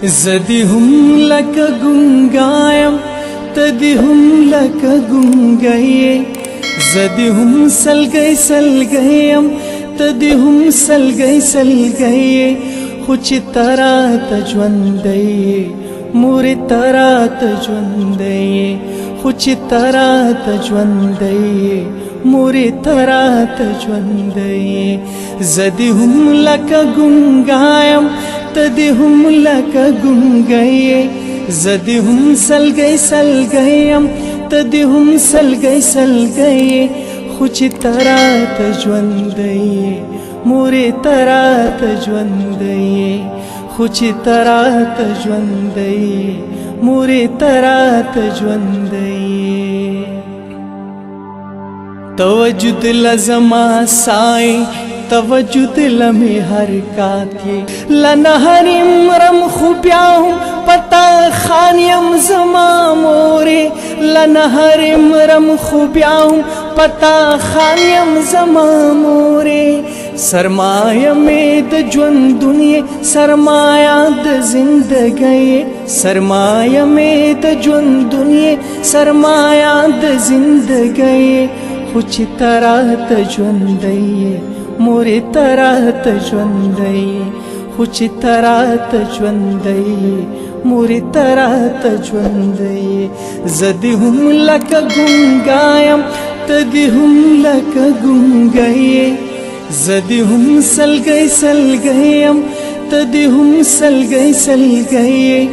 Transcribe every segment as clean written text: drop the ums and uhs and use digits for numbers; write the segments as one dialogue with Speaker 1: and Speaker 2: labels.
Speaker 1: زدی هم لکه ګونګایم تدی هم لکه ګونګی زدی هم سلګی سلګیم تدی هم سلګی سلګی خو چې ترا ته ژوندی مورې ترا ته ژوندی خو چې ترا ته ژوندی مورې ترا ته ژوندی زدی هم لکه ګونګایم تدی هم لکه ګونګی زدی هم سلګی سلګیم تدی هم سلګی سلګی خو چې ترا ته ژوندی مورې ترا ته ژوندی خو چې ترا ته ژوندی مورې ترا ته ژوندی توجد لزما سای توجد لمی حرکات یہ لنهر مرم خوبیاؤں پتا خانیم زما مورے لنهر مرم خوبیاؤں پتا خانیم زما مورے سرمایہ میں د ژوند دنیا سرمایہ د زندگی سرمایہ میں د ژوند دنیا سرمایہ د زندگی خو چې ترا ته ژوندی مورې ترا ته ژوندی خو چې ترا ته ژوندی مورې ترا ته ژوندی زدی هم لکه ګونګایم تدی هم لکه ګونګی زدی هم سلګی سلګیم تدی هم سلګی سلګی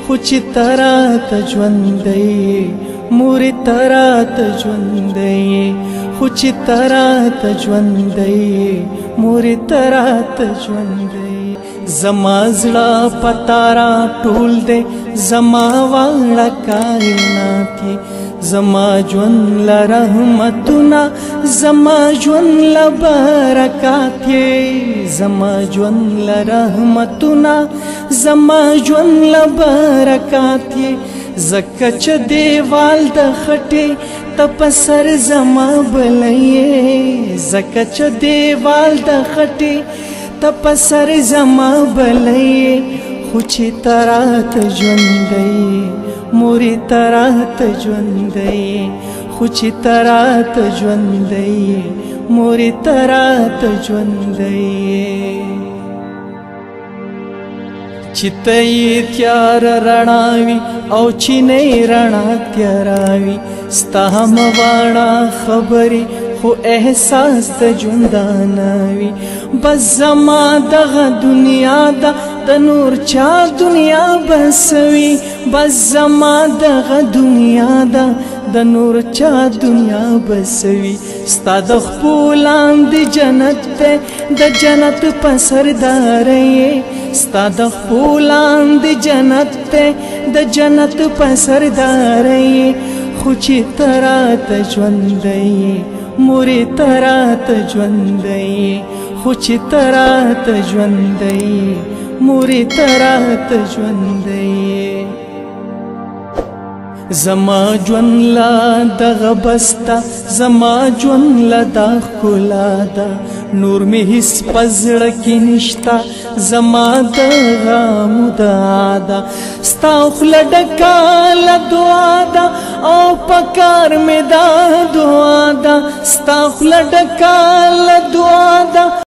Speaker 1: خو چې ترا ته ژوندی مورې ترا ته ژوندی خو چې ترا ته ژوندی مورې ترا ته ژوندی زما زړه پتارا ټول دی زما واړه کائنات زما ژوند له رحمتونه زما ژوند له برکات زما ژوند له رحمتونه زما ژوند له برکات زکه چې دیوال د خټې ته په سر زما بلې زکه چې دیوال د خټې ته په سر زما بلې خو چې ترا ته ژوندی مورې ترا ته ژوندی خو چې ترا ته ژوندی مورې ترا ته ژوندی چې ته یې تیار رڼاوي او چې نه یې رڼا تیاراوي ستا هم واړه خبرې خو احساس د ژوندانه وي بس زما دغه دنیا ده د نور چا دنیا بسوي بس زما دغه دنیا ده د نور چا دنیا بسوي ستا د خپو لاندې جنت دی د جنت په سردارۍ ستا د خپو لاندې جنت دی د جنت په سردارۍ خو چې ترا ته ژوندی مورې ترا ته ژوندی خو چې ترا ته ژوندی مورې ترا ته ژوندی زما ژوند لا دغه بسته زما ژوند لا دا ښکلا ده نور مې هېڅ په زړه کې نشته زما دغه مدعا ده ستا خوله ډکه له دعا ده او په کار مې دا دعا ده ستا خوله ډکه له